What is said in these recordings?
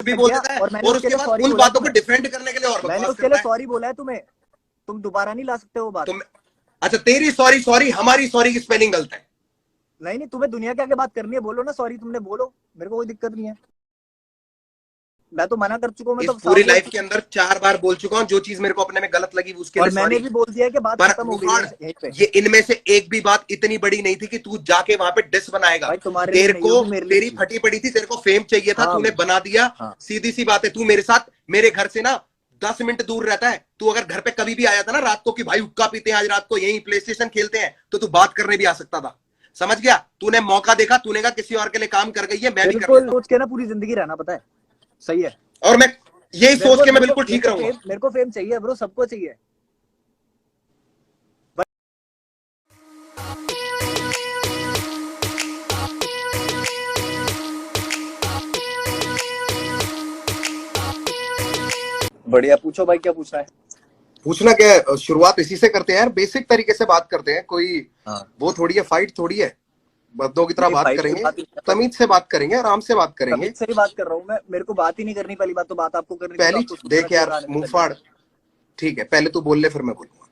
भी थक बोल गया देता है और मैंने और उसके उसके लिए बाद सॉरी उन बोला बातों को तुम्हें, डिफेंड करने के लिए और मैंने बकवास उसके लिए करता है। सॉरी बोला है तुम्हें, तुम दोबारा नहीं ला सकते वो बात। तुम अच्छा, तेरी सॉरी सॉरी, हमारी सॉरी की स्पेलिंग गलत है। नहीं नहीं, तुम्हें दुनिया के आगे बात करनी है, बोलो ना सॉरी, तुमने बोलो, मेरे को कोई दिक्कत नहीं है। मैं तो मना कर चुका हूँ, मैं इस तो साफ पूरी बोल लाइफ के चुका हूँ। अंदर 4 बार बोल चुका हूं, जो चीज मेरे को अपने में गलत लगी उसके और लिए मैंने सॉरी। भी बोल दिया है कि बात पर खत्म हो गई मुफाड़, है यहीं पे। ये इनमें से एक भी बात इतनी बड़ी नहीं थी कि तू जाके वहां पे डिस बनाएगा। भाई तुम्हारे लिए तेरे नहीं को होगी, मेरे लिए तेरी होगी। फटी पड़ी थी, तेरे को फेम चाहिए था, हाँ तूने भाई, बना दिया। हाँ सीधी सी बात है, तू मेरे साथ मेरे घर से ना 10 मिनट दूर रहता है। तू अगर घर पे कभी भी आया था ना रात को कि भाई हुक्का पीते हैं आज रात को, यही प्ले स्टेशन खेलते हैं, तो तू बात करने भी आ सकता था। समझ गया? तूने मौका देखा, तूने कहा किसी और के लिए काम कर गई है, मैं भी कर बिल्कुल लेता हूं। सोच के ना पूरी जिंदगी रहना, पता है, सही है। और मैं यही मेरे सोच को के मैं मेरे को बिल्कुल मेरे ठीक को रहूंगा। फेम, मेरे को फेम चाहिए ब्रो, सबको चाहिए। बढ़िया, पूछो भाई क्या पूछना है। पूछना क्या है, शुरुआत इसी से करते हैं यार, बेसिक तरीके से बात करते हैं। कोई हाँ वो थोड़ी है, फाइट थोड़ी है, बंदों की तरह नहीं, बात फाइट की करेंगे, बात नहीं कर रहा, तमीज से बात करेंगे, आराम से बात करेंगे। तमीज से ही बात कर रहा हूँ मैं। मेरे को बात ही नहीं करनी, पहली बात तो बात आपको करनी थी, तो पहली आपको सुनना देख चाहिए यार था आने से मुंह पहले। फाड़, ठीक है पहले तू बोल ले फिर मैं बोलूंगा।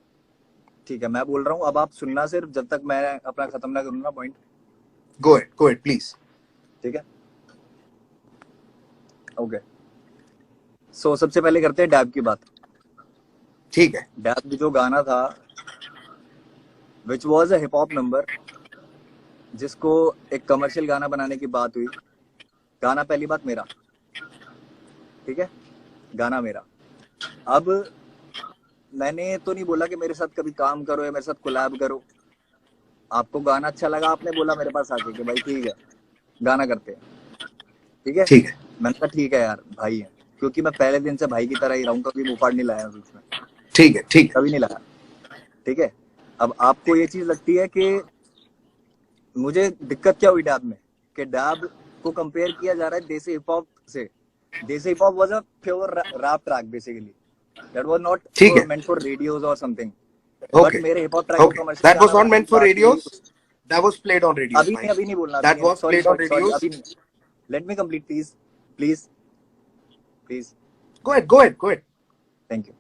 ठीक है, मैं बोल रहा हूँ, अब आप सुनना सिर्फ, जब तक मैं अपना खत्म ना करूँ ना पॉइंट। Go it please. ठीक है, ओके। सो सबसे पहले करते हैं डैब की बात। ठीक है। डैब जो गाना था, which was a hip hop number, जिसको एक कमर्शियल गाना बनाने की बात हुई। गाना पहली बात मेरा, ठीक है, गाना मेरा। अब मैंने तो नहीं बोला कि मेरे साथ कभी काम करो या मेरे साथ कोलैब करो। आपको गाना अच्छा लगा, आपने बोला मेरे पास आके कि भाई ठीक है गाना करते हैं, ठीक है। ठीक है। मैंने कहा ठीक है यार, भाई है, क्योंकि मैं पहले दिन से भाई की तरह ही रहा हूँ, कभी मुंहफाड़ नहीं लाया बीच में, ठीक है। ठीक है। कभी नहीं लाया, ठीक है। अब आपको ये चीज लगती है कि मुझे दिक्कत क्या हुई डैब में, कि डैब को कंपेयर किया जा रहा है देसी हिप हॉप से। Desi hip hop was a pure rap track basically, that was not ठीक है। मेंट फॉर रेडियोज और समथिंग। But okay. मेरे हिप हॉप ट्रैक को ओके, कमर्शियल दैट गाना वाज नॉट बनाने मेंट की फॉर बात हुई। Radios, that was played on radios भाई, अभी नहीं बोलना, अभी दैट नहीं, was sorry played on sorry sorry, radios. अभी नहीं। Let me complete please, please please. Go it. Thank you.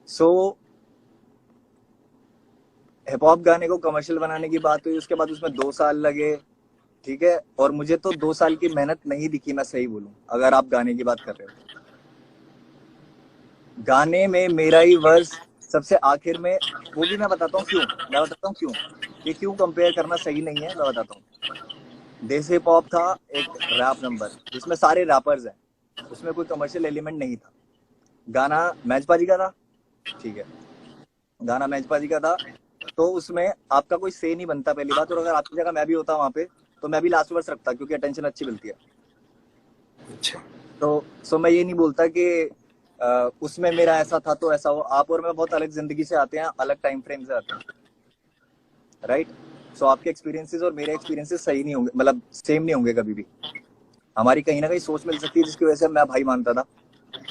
So hip hop गाने को कमर्शियल बनाने की बात हुई, उसके बाद उसमें 2 साल लगे, ठीक है। और मुझे तो 2 साल की मेहनत नहीं दिखी, मैं सही बोलूं, अगर आप गाने की बात कर रहे हो तो। गाने में मेरा ही वर्स सबसे आखिर में, वो भी मैं बताता हूँ क्यों, मैं बताता हूँ क्यों, ये क्यों कंपेयर करना सही नहीं है, मैं बताता हूँ। देसी हिप हॉप था एक रैप नंबर जिसमें सारे रैपर्स हैं, उसमें कोई कमर्शियल एलिमेंट नहीं था। गाना मैचबाजी का था, ठीक है, गाना मैचबाजी का था, तो उसमें आपका कोई से नहीं बनता पहली बात। और अगर आपकी जगह मैं भी होता वहां पे, तो मैं भी लास्ट वर्स रखता, क्योंकि अटेंशन अच्छी मिलती है। अच्छा। तो सो मैं ये नहीं बोलता कि उसमें मेरा ऐसा था तो ऐसा हो। आप और मैं बहुत अलग जिंदगी से आते हैं, अलग टाइम फ्रेम से आते हैं, राइट। सो आपके एक्सपीरियंसेस और मेरे एक्सपीरियंसेस सही नहीं होंगे, मतलब सेम नहीं होंगे कभी भी। हमारी कहीं ना कहीं सोच मिल सकती है, जिसकी वजह से मैं भाई मानता था,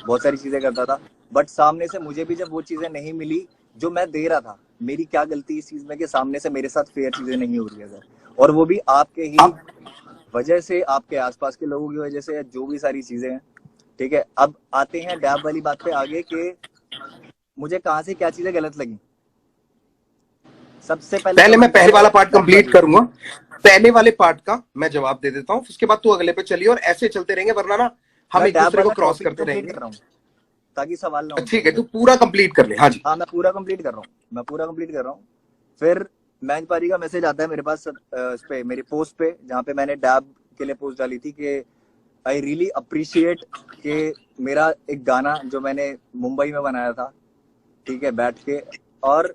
बहुत सारी चीजें करता था। बट सामने से मुझे भी जब वो चीजें नहीं मिली जो मैं दे रहा था, मेरी क्या गलती इस चीज में कि सामने से मेरे साथ फेयर चीजें नहीं हो रही है सर, और वो भी आपके ही आप वजह से, आपके आसपास के लोगों की वजह से, जो भी सारी चीजें हैं, ठीक है। अब आते हैं डैब वाली बात पे आगे, कि मुझे कहाँ से क्या चीजें गलत लगी। सबसे पहले पहले मैं सवाल पहले करते वाला हैं पार्ट कंप्लीट मैचबाजी का। करूंगा, पहले वाले पार्ट का मैं जवाब दे देता हूं, उसके बाद तू अगले पे चलिए, और ऐसे चलते रहेंगे, वरना ना हम मैं एक डैब दूसरे को वाला क्रॉस टॉपिक करते कंप्लीट रहेंगे। कर रहा हूँ, ताकि सवाल ना उठे। ठीक है, तू पूरा कंप्लीट कर ले। हाँ जी। हाँ मैं पूरा कंप्लीट कर रहा हूँ, मैं पूरा कंप्लीट कर रहा हूँ। फिर मैचबाजी का मैसेज आता है मेरे पास इस पे, मेरी पोस्ट पे, जहाँ पे मैंने डैब के लिए पोस्ट डाली थी कि आई रियली अप्रिशिएट कि मेरा एक गाना जो मैंने मुंबई में बनाया था, ठीक है, बैठ के, और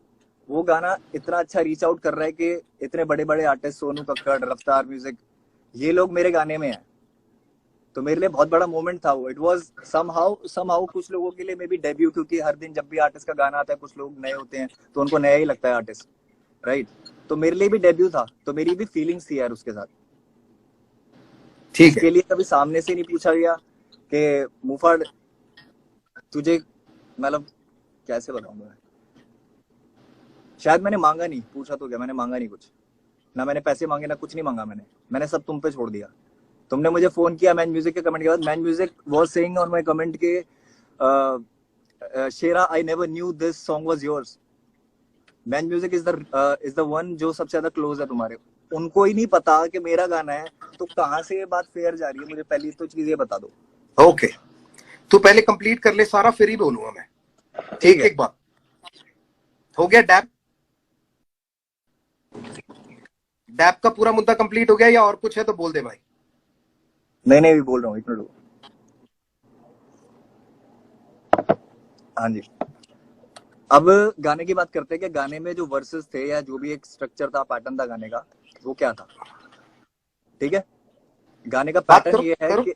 वो गाना इतना अच्छा रीच आउट कर रहा है कि इतने बड़े बड़े आर्टिस्ट, सोनू कक्कड़, रफ्तार म्यूजिक, ये लोग मेरे गाने में हैं। तो मेरे लिए बहुत बड़ा मोमेंट था वो। इट वाज समहाउ कुछ लोगों के लिए मे बी डेब्यू, क्योंकि हर दिन जब भी आर्टिस्ट का गाना आता है कुछ लोग नए होते हैं तो उनको नया ही लगता है आर्टिस्ट, राइट। तो मेरे लिए भी डेब्यू था, तो मेरी भी फीलिंग्स थी यार उसके साथ। ठीक है। उसके लिए कभी सामने से नहीं पूछा गया कि मुफाड़ तुझे, मतलब कैसे बताऊंगा मैं, शायद मैंने मांगा नहीं, पूछा तो क्या, मैंने मांगा नहीं कुछ, ना मैंने पैसे मांगे, ना कुछ नहीं मांगा मैंने सब तुम पे छोड़ दिया। तुमने मुझे फोन किया मैन म्यूजिक के कमेंट के बाद, man music was saying on my comment के शेरा I never knew this song was yours. Man music is the one जो सबसे ज्यादा क्लोज है तुम्हारे, उनको ही नहीं पता कि मेरा गाना है, तो कहाँ से ये बात फेयर जा रही है? मुझे पहली तो चीज ये बता दो। ओके, तू पहले कंप्लीट कर ले सारा, फिर ही बोलूंगा मैं। ठीक है, एक बात हो गया। डैब डैब का पूरा मुद्दा कंप्लीट हो गया या और कुछ है तो बोल दे भाई। नहीं भी बोल रहा हूँ, एक मिनट। हाँ जी, अब गाने की बात करते हैं कि गाने में जो वर्सेस थे या जो भी एक स्ट्रक्चर था, पैटर्न था गाने का, वो क्या था? ठीक है, गाने का पैटर्न ये है कि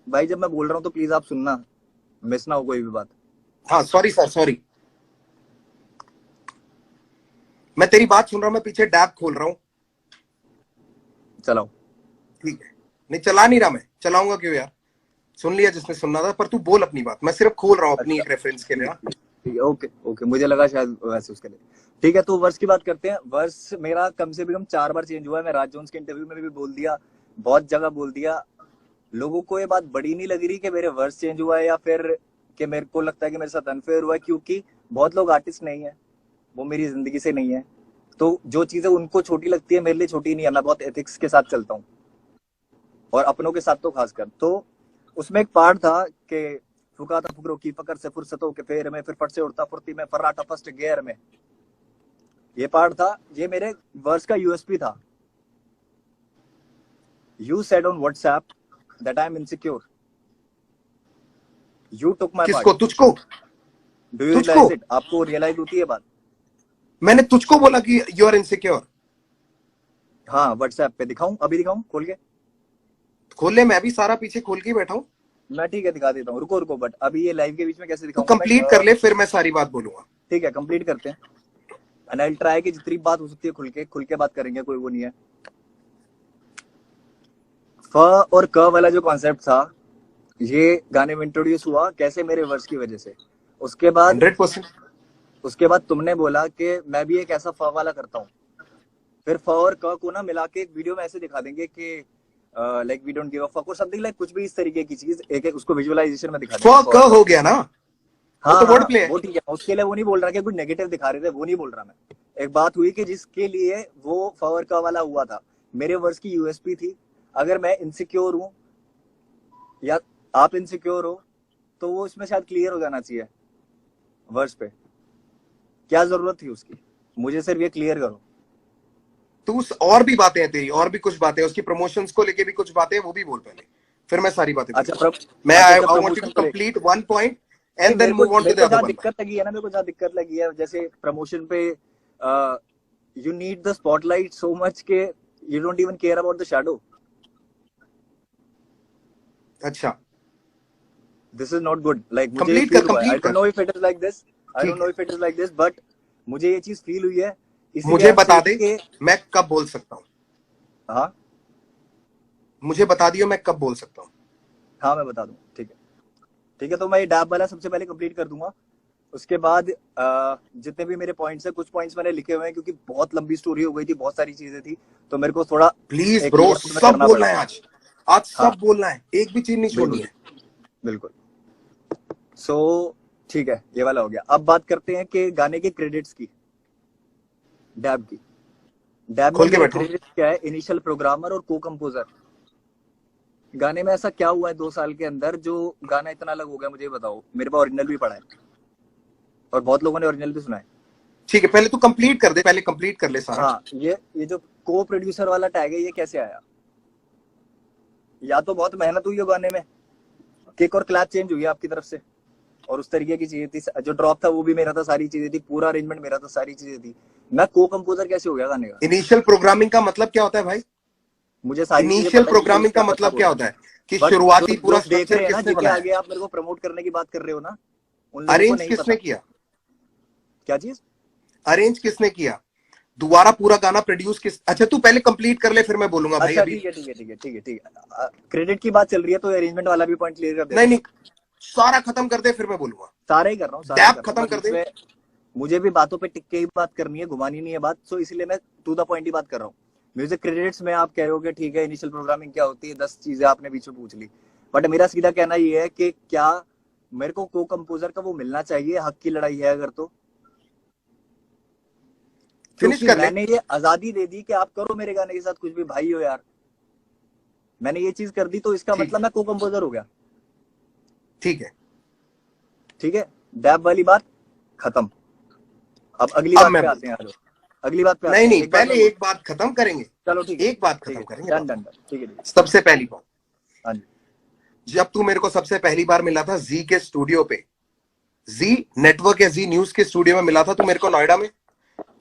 भाई जब मैं बोल रहा हूँ तो प्लीज आप सुनना, मिस ना हो कोई भी बात। हाँ सॉरी सर, सॉरी, मैं तेरी बात सुन रहा हूँ, मैं पीछे डैब खोल रहा हूँ। चलाओ। ठीक है, नहीं चला नहीं रहा, मैं चलाऊंगा क्यों यार, सुन लिया जिसने सुनना था, पर तू बोल अपनी बात, मैं सिर्फ खोल रहा हूँ अपनी एक रेफरेंस के लिए। ठीक है, ओके, मुझे लगा शायद वैसे उसके लिए। ठीक है, तो वर्स की बात करते हैं। वर्स मेरा कम से कम 4 बार चेंज हुआ है। मैं राज जोन्स के इंटरव्यू में भी बोल दिया, बहुत जगह बोल दिया। लोगों को ये बात बड़ी नहीं लग रही कि मेरे वर्स चेंज हुआ है या फिर कि मेरे को लगता है कि मेरे साथ अनफेयर हुआ है, क्योंकि बहुत लोग आर्टिस्ट नहीं है, वो मेरी जिंदगी से नहीं है, तो जो चीजें उनको छोटी लगती है मेरे लिए छोटी नहीं है। मैं बहुत एथिक्स के साथ चलता हूँ, और अपनों के साथ तो खासकर। तो उसमें एक पार्ट था कि फुका था फुकरों की फकर से फुर्सतों के फेर में, फिर फट से उड़ता फुर्ती में, फर्राटा फर्स्ट गियर में। ये पार्ट था, ये मेरे वर्स का यूएसपी था। You said on WhatsApp that I am insecure, you took my part. किसको? तुझको? Do you realise it? आपको रियलाइज होती है बात? मैंने तुझको बोला कि यू आर इनसिक्योर? हाँ, व्हाट्सएप पे दिखाऊं? अभी दिखाऊं खोल के? खोल ले, मैं भी सारा पीछे खोल के बैठा हूँ। मैं ठीक है दिखा देता हूँ, रुको, बट अभी ये लाइव के बीच में कैसे तू दिखाऊंगा? कंप्लीट कर ले, फिर मैं सारी बात बोलूंगा। ठीक है, कंप्लीट करते हैं। एंड आई विल ट्राई कि जितनी बात हो सकती है खुल के बात करेंगे, कोई वो नहीं है। फ और क वाला जो कॉन्सेप्ट था, ये गाने में इंट्रोड्यूस हुआ कैसे? मेरे वर्स की वजह से। उसके बाद 100%। तुमने बोला कि मैं भी एक ऐसा फ वाला करता हूँ। फिर फ और क को ना मिला के एक वीडियो में ऐसे दिखा देंगे कि like we don't give a fuck और समथिंग लाइक, कुछ भी इस तरीके की चीज, एक उसको विजुअलाइजेशन में दिखा देंगे। फ क हो गया ना? हाँ, वो तो वर्ड प्ले है। वो ठीक है, उसके लिए वो नहीं बोल रहा कि कुछ नेगेटिव दिखा रहे थे, वो नहीं बोल रहा मैं। एक बात हुई कि जिसके लिए वो फ और क वाला हुआ था, मेरे वर्स की यूएसपी थी। अगर मैं इनसिक्योर हूं या आप इनसिक्योर हो, तो वो इसमें शायद क्लियर हो जाना चाहिए वर्स पे। क्या जरूरत थी उसकी? मुझे सिर्फ ये क्लियर करो। तू और भी बातें हैं तेरी, और भी कुछ बातें, उसकी प्रमोशंस को लेके भी कुछ बातें, वो भी बोल पहले, फिर मैं सारी बातें। अच्छा, मैं I want you to complete one point and then move on to the other one. दिक्कत लगी है ना, मेरे को जहाँ दिक्कत लगी है, जैसे प्रमोशन पे you need the spotlight so much के you don't even care about the shadow. अच्छा, this is not good. Like मुझे कंप्लीट फील कर, हुआ है, आई कंप्लीट डोंट नो कर। If it is like this, I don't know if it is like this, but मुझे ये चीज feel हुई है। मुझे बता दे मैं कब बोल सकता हूँ। हाँ, मुझे बता दियो मैं कब बोल सकता हूँ। हाँ मैं बता दूं, ठीक है, तो मैं ये डैब वाला सबसे पहले कंप्लीट कर दूंगा। उसके बाद जितने भी मेरे पॉइंट्स है, कुछ पॉइंट्स मैंने लिखे हुए हैं क्योंकि बहुत लंबी स्टोरी हो गई थी, बहुत सारी चीजें थी, तो मेरे को थोड़ा प्लीज ब्रो, सब बोलना है आज सब हाँ, बोलना है, एक भी चीज नहीं छोड़नी है। बिल्कुल। सो ठीक है, ये वाला हो गया। अब बात करते हैं कि गाने के क्रेडिट्स की, डैब की। डैब में मेरे क्रेडिट्स क्या है? इनिशियल प्रोग्रामर और को कंपोजर। गाने में ऐसा क्या हुआ है 2 साल के अंदर जो गाना इतना अलग हो गया? मुझे बताओ। मेरे पास ओरिजिनल भी पड़ा है और बहुत लोगों ने ओरिजिनल भी सुना है। ठीक है, पहले तू कंप्लीट कर दे, पहले कंप्लीट कर ले सारा। हाँ, ये जो को प्रोड्यूसर वाला टैग है, ये कैसे आया? या तो बहुत मेहनत हुई है गाने में, किक और क्लैप चेंज हुई है आपकी तरफ से, और उस तरीके की चीजें थी। जो ड्रॉप था वो भी मेरा था, सारी चीजें थी, पूरा अरेंजमेंट मेरा था, सारी चीजें थी। मैं को कंपोजर कैसे हो गया गाने का? इनिशियल प्रोग्रामिंग का मतलब क्या होता है भाई? मुझे सारी इनिशियल प्रोग्रामिंग का मतलब क्या होता है? कि शुरुआती पूरा स्ट्रक्चर किसने बनाया? आगे आप मेरे को प्रमोट करने की बात कर रहे हो ना, उन लोगों को अरेंज नहीं किसने पता। किया? क्या चीज? अरेंज किसने किया? दोबारा पूरा गाना प्रोड्यूस किस? अच्छा तू पहले कंप्लीट कर ले, फिर मैं बोलूंगा भाई। अच्छा, अभी ठीक है। क्रेडिट की बात चल रही है तो अरेंजमेंट वाला भी पॉइंट क्लियर कर दे। नहीं, सारा खत्म कर दे, फिर मैं बोलूंगा। सारा ही कर रहा हूँ, डैब खत्म कर दे। मुझे भी बातों पे टिक के ही बात करनी है, घुमानी नहीं है बात, सो इसलिए मैं टू द पॉइंट ही बात कर रहा हूँ। म्यूजिक क्रेडिट्स में आप कह रहे हो कि ठीक है इनिशियल प्रोग्रामिंग क्या होती है, 10 चीजें आपने बीच में पूछ ली, बट मेरा सीधा कहना ये है कि क्या मेरे को को कंपोजर का वो मिलना चाहिए, हक की लड़ाई है अगर तो, फिनिश क्योंकि कर ले। मैंने ये आजादी दे दी कि आप करो मेरे गाने के साथ कुछ भी, भाई हो यार, मैंने ये चीज कर दी तो इसका ठीक मतलब मैं को कंपोजर हो गया। ठीक है। ठीक है, डैब वाली बात खत्म। अब अगली अब बात मैं पे आते बोलता हैं, हूँ। आ जाओ अगली बात पे आते नहीं हैं, नहीं, एक बात मैं पहले बोल, एक बात खत्म करेंगे। चलो ठीक है, एक बात ठीक खत्म है, करेंगे डन बाबू। डन डन, ठीक है ठीक है। सबसे पहली बात, हाँ जी। जब तू मेरे को सबसे पहली बार मिला था जी के स्टूडियो पे, जी नेटवर्क या जी न्यूज के स्टूडियो में मिला था तू मेरे को नोएडा में।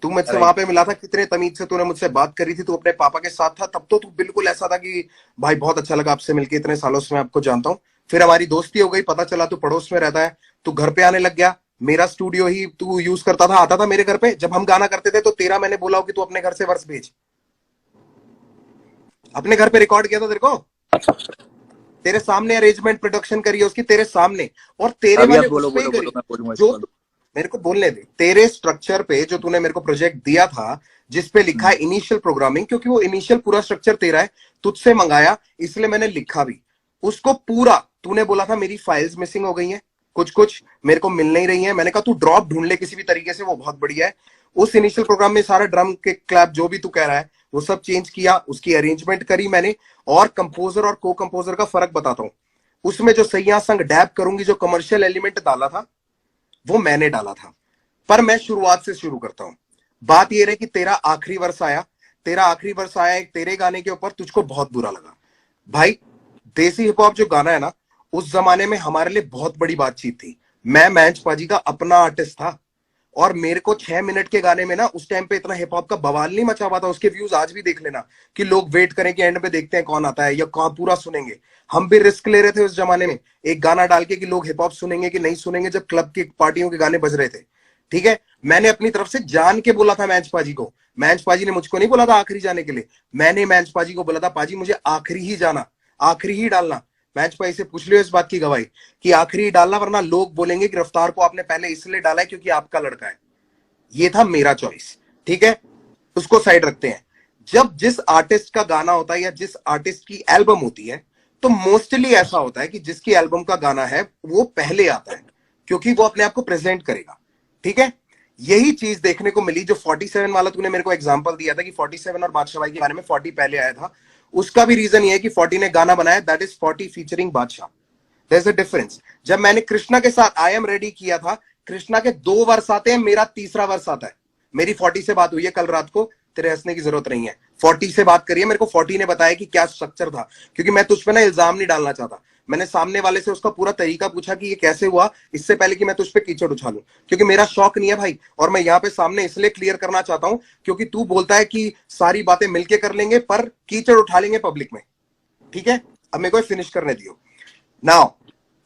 तू मुझसे वहां राइट। पे मिला था, कितने तमीज से तूने मुझसे बात करी थी, तू अपने पापा के साथ था, तब तो तू बिल्कुल ऐसा था कि भाई बहुत अच्छा लगा आपसे मिलके, इतने सालों से मैं आपको जानता हूँ। फिर हमारी दोस्ती हो गई, पता चला तू पड़ोस में रहता है, तू घर पे आने लग गया, मेरा स्टूडियो ही तू यूज करता था, आता था मेरे घर पे जब हम गाना करते थे, तो तेरा मैंने बोला हो कि तू अपने घर से वर्स भेज, अपने घर पे रिकॉर्ड किया था तेरे को, तेरे सामने अरेंजमेंट प्रोडक्शन करी है उसकी तेरे सामने, और तेरे अभी आप मैंने उस बोलो पे ही बोलो बोलो, करी मैं बोलूंगा इसके जो बाद। मेरे को बोलने दे। तेरे स्ट्रक्चर पे जो तूने मेरे को प्रोजेक्ट दिया था, जिसपे लिखा है इनिशियल प्रोग्रामिंग, क्योंकि वो इनिशियल पूरा स्ट्रक्चर तेरा है, तुझसे मंगाया, इसलिए मैंने लिखा भी उसको पूरा। तूने बोला था मेरी फाइल्स मिसिंग हो गई हैं, कुछ कुछ मेरे को मिल नहीं रही है, मैंने कहा तू ड्रॉप ढूंढ ले किसी भी तरीके से, वो बहुत बढ़िया है। उस इनिशियल प्रोग्राम में सारा ड्रम के क्लैप जो भी तू कह रहा है वो सब चेंज किया, उसकी अरेंजमेंट करी मैंने। और कंपोजर और को कंपोजर का फर्क बताता हूं, उसमें जो सैया संग डैब करूंगी, जो कमर्शियल एलिमेंट डाला था वो मैंने डाला था। पर मैं शुरुआत से शुरू करता हूं। बात यह रही कि तेरा आखिरी वर्ष आया, तेरा आखिरी वर्ष आया एक तेरे गाने के ऊपर, तुझको बहुत बुरा लगा। भाई देसी हिप हॉप जो गाना है ना, उस जमाने में हमारे लिए बहुत बड़ी बातचीत थी। मैं मैंच पाजी का अपना आर्टिस्ट था, और मेरे को 6 मिनट के गाने में ना उस टाइम पे इतना हिप हॉप का बवाल नहीं मचा हुआ था। उसके व्यूज आज भी देख लेना, कि लोग वेट करें कि एंड में देखते हैं कौन आता है या कौन पूरा सुनेंगे। हम भी रिस्क ले रहे थे उस जमाने में, एक गाना डाल के कि लोग हिप हॉप सुनेंगे कि नहीं सुनेंगे, जब क्लब की पार्टियों के गाने बज रहे थे। ठीक है, मैंने अपनी तरफ से जान के बोला था मैंच पाजी को, मैंच पाजी ने मुझको नहीं बोला था आखिरी जाने के लिए, मैंने मैंच पाजी को बोला था पाजी मुझे आखिरी ही जाना, आखिरी ही डालना। मैच भाई से पूछ लियो इस बात की गवाही कि आखिरी ही डालना, वरना लोग बोलेंगे कि रफ्तार को आपने पहले इसलिए डाला है क्योंकि आपका लड़का है। ये था मेरा चॉइस। ठीक है, उसको साइड रखते हैं। जब जिस आर्टिस्ट का गाना होता है या जिस आर्टिस्ट की एल्बम होती है, तो मोस्टली ऐसा होता है कि जिसकी एल्बम का गाना है वो पहले आता है, क्योंकि वो अपने आप को प्रेजेंट करेगा। ठीक है, यही चीज देखने को मिली जो 47 वाला तूने मेरे को एग्जांपल दिया था कि 47 और बादशाह भाई के गाने में 40 पहले आया था। उसका भी रीजन ये है कि 40 ने गाना बनाया, that is 40 featuring Badshah. There is a difference. जब मैंने कृष्णा के साथ आई एम रेडी किया था, कृष्णा के 2 वर्ष आते हैं, मेरा तीसरा वर्ष आता है। मेरी 40 से बात हुई है कल रात को, तेरे हंसने की जरूरत नहीं है। 40 से बात करिए, मेरे को 40 ने बताया कि क्या स्ट्रक्चर था, क्योंकि मैं तुझ पे ना इल्जाम नहीं डालना चाहता। मैंने सामने वाले से उसका पूरा तरीका पूछा कि ये कैसे हुआ, इससे पहले कि मैं तुझ पे कीचड़ उछालूं, क्योंकि मेरा शौक नहीं है भाई। और मैं यहाँ पे सामने इसलिए क्लियर करना चाहता हूं क्योंकि तू बोलता है कि सारी बातें मिलके कर लेंगे, पर कीचड़ उठा लेंगे पब्लिक में। ठीक है, अब मेरे को फिनिश करने दियो। नाउ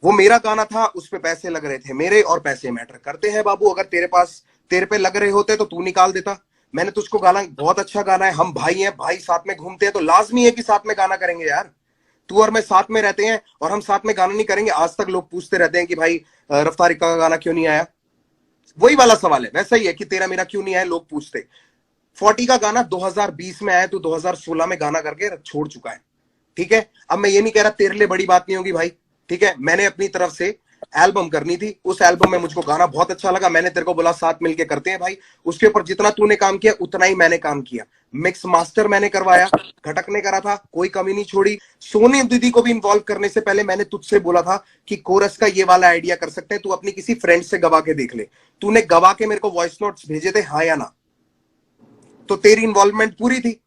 वो मेरा गाना था, उस पे पैसे लग रहे थे मेरे, और पैसे मैटर करते हैं बाबू। अगर तेरे पास तेरे पे लग रहे होते तो तू निकाल देता। मैंने तुझको गाना, बहुत अच्छा गाना है, हम भाई हैं, भाई साथ में घूमते हैं, तो लाजमी है कि साथ में गाना करेंगे यार। तू और मैं साथ में रहते हैं और हम साथ में गाना नहीं करेंगे? आज तक लोग पूछते रहते हैं कि भाई रफ्तार इक्का का गाना क्यों नहीं आया। वही वाला सवाल है, वैसा ही है कि तेरा मेरा क्यों नहीं आया, लोग पूछते। 40 का गाना 2020 में आया, तो 2016 में गाना करके छोड़ चुका है। ठीक है, अब मैं ये नहीं कह रहा तेरे लिए बड़ी बात नहीं होगी भाई। ठीक है, मैंने अपनी तरफ से एल्बम करनी थी, उस एल्बम में मुझको गाना बहुत अच्छा लगा, मैंने तेरे को बोला साथ मिलके करते हैं भाई। उसके ऊपर जितना तूने काम किया उतना ही मैंने काम किया। मिक्स मास्टर मैंने करवाया, घटक ने करा था, कोई कमी नहीं छोड़ी। सोनी दीदी को भी इन्वॉल्व करने से पहले मैंने तुझसे बोला था कि कोरस का ये वाला आइडिया कर सकते हैं, तू अपनी किसी फ्रेंड से गवा के देख ले। तूने गवा के मेरे को वॉइस नोट्स भेजे थे, हाँ या ना? तो तेरी इन्वॉल्वमेंट पूरी थी,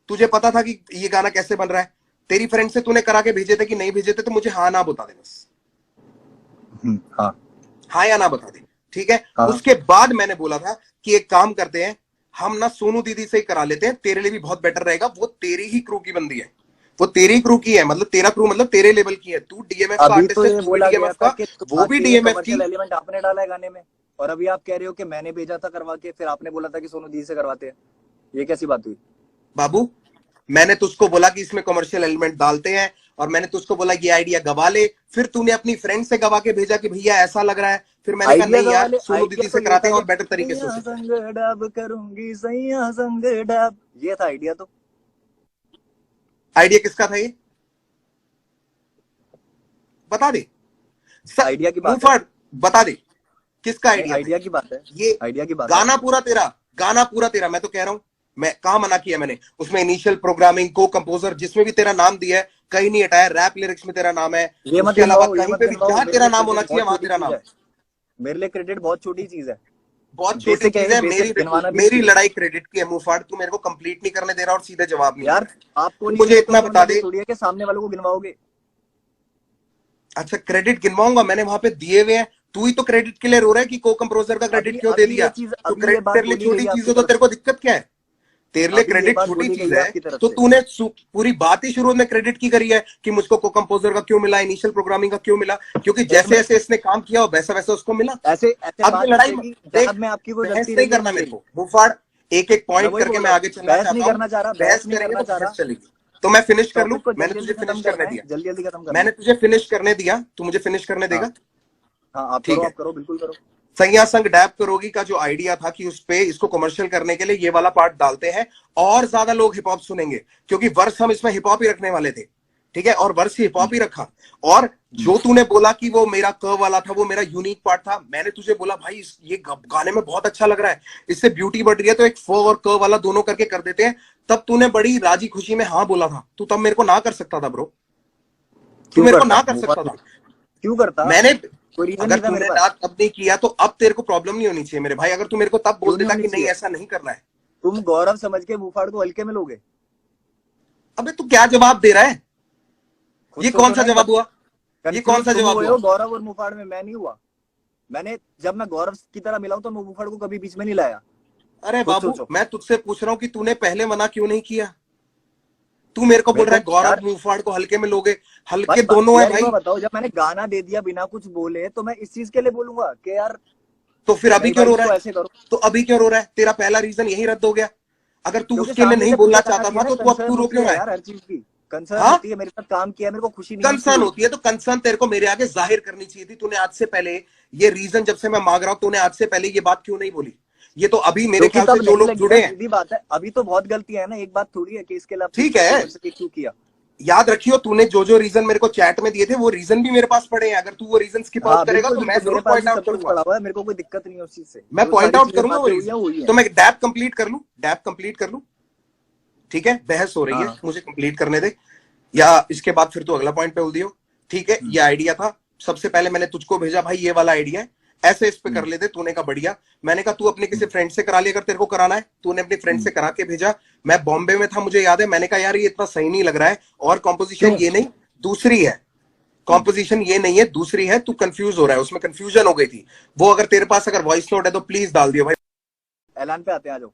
तुझे पता था कि ये गाना कैसे बन रहा है। तेरी फ्रेंड से तूने करा के भेजे थे कि नहीं भेजे थे, तो मुझे हाँ ना बता दे बस, हाँ हाँ या ना बता दे। ठीक है, हाँ। उसके बाद मैंने बोला था कि एक काम करते हैं, हम ना सोनू दीदी से ही करा लेते हैं, तेरे लिए भी बहुत बेटर रहेगा। वो तेरी ही क्रू की बंदी है, वो तेरी क्रू की है, मतलब तेरा क्रू मतलब तेरे लेवल की है। तू डीएमएफ का अभी तो आर्टिस्ट है, ये तू भी बोला गया डीएमएफ था का, कि वो भी आके डीएमएफ कमर्शियल की। एलिमेंट आपने डाला है गाने में, और अभी आप कह रहे हो कि मैंने भेजा था करवा के, फिर आपने बोला था कि सोनू दी से करवाते हैं। ये कैसी बात हुई? बाबू मैंने तुझको बोला कि इसमें कमर्शियल एलिमेंट डालते हैं, और मैंने तुझको बोला ये आइडिया गवा ले, फिर तूने अपनी फ्रेंड से गवा के भेजा कि भैया ऐसा लग रहा है। फिर मैंने कहा आइडिया नहीं यार, वाले सोनू आइडिया दीदी तो से ये कराते था हैं कि और बेटर तरीके से हो सैया सकता है। संग डब करूंगी, सैया संग डब, ये था आइडिया तो। आइडिया किसका था ये, बता दे। आइडिया की बात है, मुंहफाड़ बता दे किसका आइडिया आइडिया की बात है, ये। आइडिया की बात है। गाना पूरा तेरा, गाना पूरा तेरा, मैं तो कह रहा हूं, मैं कहा मना किया मैंने, उसमें इनिशियल प्रोग्रामिंग, को कंपोजर, जिसमें भी तेरा नाम दिया है कहीं नहीं हटाया, रैप लिरिक्स में तेरा नाम है, ये मत उसके अलावा गिनवाओ, ये कहीं मत पे भी गिनवाओ, जहां मेरे तेरा लिए नाम होना क्रेडिट चाहिए बहुत वहां छोटी तेरा चीज नाम है, है। मेरे लिए क्रेडिट बहुत छोटी चीज है। बहुत छोटी बेसिक है चीज ये, है, बेसिक गिनवाना भी मेरी चाहिए। लड़ाई क्रेडिट की है मुंहफाड़, तू मेरे को कंप्लीट नहीं करने दे रहा और सीधे जवाब नहीं दे यार रहा है। आपको तू नहीं मुझे दिया तो इतना उसका बता मतलब ये दे। थोड़ी है कि सामने वालों को गिनवाओगे। अच्छा क्रेडिट गिनवाऊंगा, मैंने वहां पे दिए हुए हैं, तू ही तो क्रेडिट के लिए रो रहा है कि को कंपोजर का क्रेडिट अभी क्यों दे अभी दिया। ये चीज, तो अभी ये क्रेडिट बात तेरे लिए बोली गई छोटी है चीज आपकी है तो तरफ तेरे को से, दिक्कत क्या है। तेरे लिए अभी ये क्रेडिट बात छोटी बोली गई चीज है है, आपकी तरफ तो से। तूने पूरी बात ही शुरू में क्रेडिट की करी है कि मुझको को कंपोजर का क्यों मिला, इनिशियल प्रोग्रामिंग का क्यों मिला, क्योंकि एक जैसे मिनट, जैसे इसने काम किया हो वैसा वैसा उसको मिला। ऐसे ऐसे अब ये बात नहीं लड़ाई चलेगी देख, जब में आपकी कोई बहस गलती नहीं रही हो करना मेरे डिटेल। को मुफाड़, एक एक मैं पॉइंट वही करके बोल मैं रहा हूँ, आगे चलना बहस चाहता नहीं हूँ। करना चाह रहा, बहस बहस नहीं करेंगे करना तो चाह रहा। बहस चलेगी, तो मैं फिनिश कर लूं, टॉपिक को मैंने जल्दी तुझे जल्दी खत्म फिनिश करने करना है, दिया, जल्दी जल्दी खत्म करना मैंने है। तुझे फिनिश करने दिया, तू मुझे फिनिश करने हाँ देगा। हाँ, ठीक है। आप करो, बिल्कुल करो। संज्ञा संग डैप करोगी का जो आइडिया था कि उस पे इसको कमर्शियल करने के लिए ये वाला पार्ट डालते हैं और ज्यादा लोग हिप हॉप सुनेंगे, क्योंकि वर्ष हम इसमें हिप हॉप ही रखने वाले थे, ठीक है, और वर्ष हिप हॉप ही रखा। और जो तूने बोला कि वो मेरा क वाला था, वो मेरा यूनिक पार्ट था, मैंने तुझे बोला भाई ये गाने में बहुत अच्छा लग रहा है, इससे ब्यूटी बढ़ रही है, तो एक फ और क वाला दोनों करके कर देते हैं। तब तूने बड़ी राजी खुशी में हाँ बोला था, तू तब मेरे को ना कर सकता था ब्रो, तू क्यों मेरे को करता ना कर मुफा, सकता था। क्यों करता, मैंने, कोई रीजन अगर नहीं था मेरे तूने पास। ना तब नहीं किया तो अब तेरे को प्रॉब्लम नहीं होनी चाहिए मेरे भाई, अगर तू मेरे को तब बोल क्यों नहीं देता होनी कि नहीं चाहिए, ऐसा नहीं करना है। तुम गौरव समझ के मुफाड़ को हल्के में लोगे। अबे तू क्या जवाब दे रहा है, खुद ये सोचो कौन सा ना, जवाब हुआ, ये कौन कंफ्यूज सा तुम जवाब हुए हुआ। हो गौरव और मुफाड़ में, मैं नहीं हुआ। मैंने जब मैं गौरव की तरह मिला हूं तो मैं मुफाड़ को कभी बीच में नहीं लाया। अरे खुद बाबू सोचो। मैं तुझसे पूछ रहा हूँ कि तूने पहले मना क्यों नहीं किया। तू मेरे को बोल मेरे रहा को है गौरव यार, मुंहफाड़ को हल्के में लोगे, भाई हल्के दोनों है यार एक बार भाई। बताओ, जब मैंने गाना दे दिया बिना कुछ बोले तो मैं इस चीज के लिए बोलूंगा कि यार तो फिर अभी नहीं क्यों भाई रो रहा इसको है, ऐसे करो, तो अभी क्यों रो रहा है, तेरा पहला रीजन यही रद्द हो गया। अगर तू क्योंकि उसके लिए सामने नहीं से बोलना फीडबैक आना चाहता चाहिए था ना। तो तू अब कंसर्न क्यों रो होती क्यों है रहा है। यार हर चीज की, कंसर्न हाँ होती है, मेरे साथ काम किया, मेरे को खुशी नहीं उसकी कंसर्न हुई। होती है तो कंसर्न तेरे को मेरे आगे जाहिर करनी चाहिए थी, तूने आज से पहले, ये रीजन जब से मैं मांग रहा हूं तूने आज से पहले ये बात क्यों नहीं बोली। ये तो अभी मेरे क्योंकि ख्याल से तब जो नहीं लोग लगी ना, जुड़े हैं। सीधी बात है, अभी तो बहुत गलतियां है ना, एक बात थोड़ी है कि इसके लिए पूछ ठीक सकते हो है, मेरे से कि क्यों किया। याद रखियो तूने जो जो रीजन मेरे को चैट में दिए थे वो रीजन भी मेरे पास पड़े हैं, अगर तू वो रीजन स्किप आउट हाँ करेगा बिल्कुल तो मैं बिल्कुल, मेरे जरूर पास पॉइंट भी आउट सब कुछ करूंगा। पड़ा हुआ है, मेरे को कोई दिक्कत नहीं है उस चीज से, मैं जो पॉइंट सारी आउट चीजें करूंगा वो बातें हुई है रीजन, वो हुई है। तो मैं डैप कंप्लीट कर लूं, डैप कंप्लीट कर लूं। ठीक है, बहस हो रही है, हाँ मुझे कंप्लीट करने दे, या इसके बाद फिर तू अगला पॉइंट पे बोल दियो। ठीक है, ये आइडिया था, सबसे पहले मैंने तुझको भेजा भाई ये वाला आइडिया है, ऐसे इस पे कर लेते, तूने कहा बढ़िया। मैंने कहा तू अपने किसी फ्रेंड से करा लिया, अगर तेरे को कराना है, तूने अपनी फ्रेंड से करा के भेजा। मैं बॉम्बे में था, मुझे याद है, मैंने कहा यार ये इतना सही नहीं लग रहा है, और कॉम्पोजिशन क्यों, ये नहीं दूसरी है, कॉम्पोजिशन ये नहीं है दूसरी है, तू कंफ्यूज हो रहा है, उसमें कंफ्यूजन हो गई थी वो। अगर तेरे पास अगर वॉइस नोट है तो प्लीज डाल दियो भाई। ऐलान पे आते हैं, आ जाओ,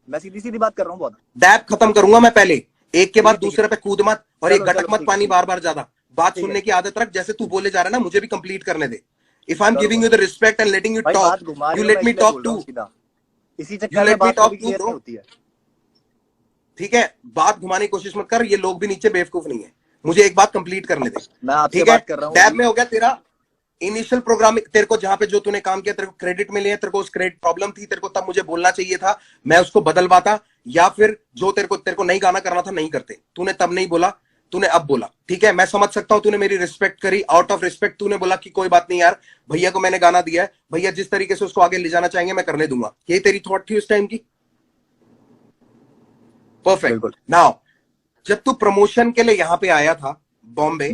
मैं सीधी सीधी बात कर रहा हूँ बहुत। डैप खत्म करूंगा मैं पहले, एक के ठीक बाद है ठीक है, दूसरे पे कूद मत, और ये चलो गटक चलो, मत ठीक है पानी ठीक बार बार ज्यादा, बात है ठीक है, सुनने की आदत रख, जैसे तू बोले जा रहा है ना मुझे भी कंप्लीट करने दे। इफ आई एम करो गिविंग करो। You the respect and letting you भाई टॉक, बात घुमा यू रही हो, लेट मैं मी इसलिए टॉक बोल रहा टू, हूँ सीधा, इसी यू चक्कर में लेट मी बात टॉक कभी टू क्लियर नहीं ब्रो। होती है। ठीक है, बात घुमाने की कोशिश मत कर, ये लोग भी नीचे बेवकूफ नहीं है, मुझे एक बात कंप्लीट करने दे। मैं आपसे ठीक है, बात कर रहा हूँ डैब अभी। में हो गया तेरा इनिशियल प्रोग्रामिंग, तेरे को जहां पे जो तूने काम किया तेरे को क्रेडिट मिले हैं, तेरे को उस क्रेडिट प्रॉब्लम थी, तेरे को तब मुझे बोलना चाहिए था, मैं उसको बदलवाता, या फिर जो तेरे को नहीं गाना करना था नहीं करते, तूने तब नहीं बोला, तूने अब बोला। ठीक है, मैं समझ सकता हूं तूने मेरी रिस्पेक्ट करी, आउट ऑफ रिस्पेक्ट तूने बोला कि कोई बात नहीं यार, भैया को मैंने गाना दिया है, भैया जिस तरीके से उसको आगे ले जाना चाहेंगे मैं करने दूंगा, ये तेरी थॉट थी उस टाइम की। परफेक्ट। बिल्कुल। नाउ जब तू प्रमोशन के लिए यहां पे आया था बॉम्बे,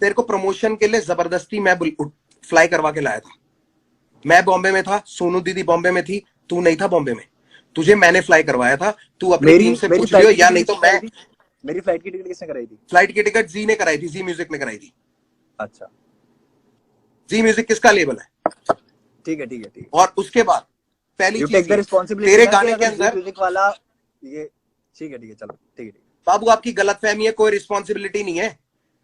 तेरे को प्रमोशन के लिए जबरदस्ती मैं फ्लाई करवा के लाया था। मैं बॉम्बे में था, सोनू दीदी बॉम्बे में थी, तू नहीं था बॉम्बे में, तुझे मैंने फ्लाई करवाया था, तू अपनी मेरी टीम से मेरी पूछ लियो, फ्लाइट की या टिकट नहीं तो किसने मैं। कराई थी, मेरी फ्लाइट की टिकट किसने कराई थी। फ्लाइट की टिकट जी ने कराई थी, जी म्यूजिक ने कराई थी। अच्छा जी म्यूजिक किसका लेबल है। ठीक है ठीक है ठीक है, और उसके बाद पहली यू टेक चीज द ये, रिस्पॉन्सिबिलिटी तेरे ना कि गाने के अगर जी अंदर, म्यूजिक वाला ये, ठीक है चलो ठीक है। बाबू आपकी गलतफहमी है, कोई रिस्पॉन्सिबिलिटी नहीं है,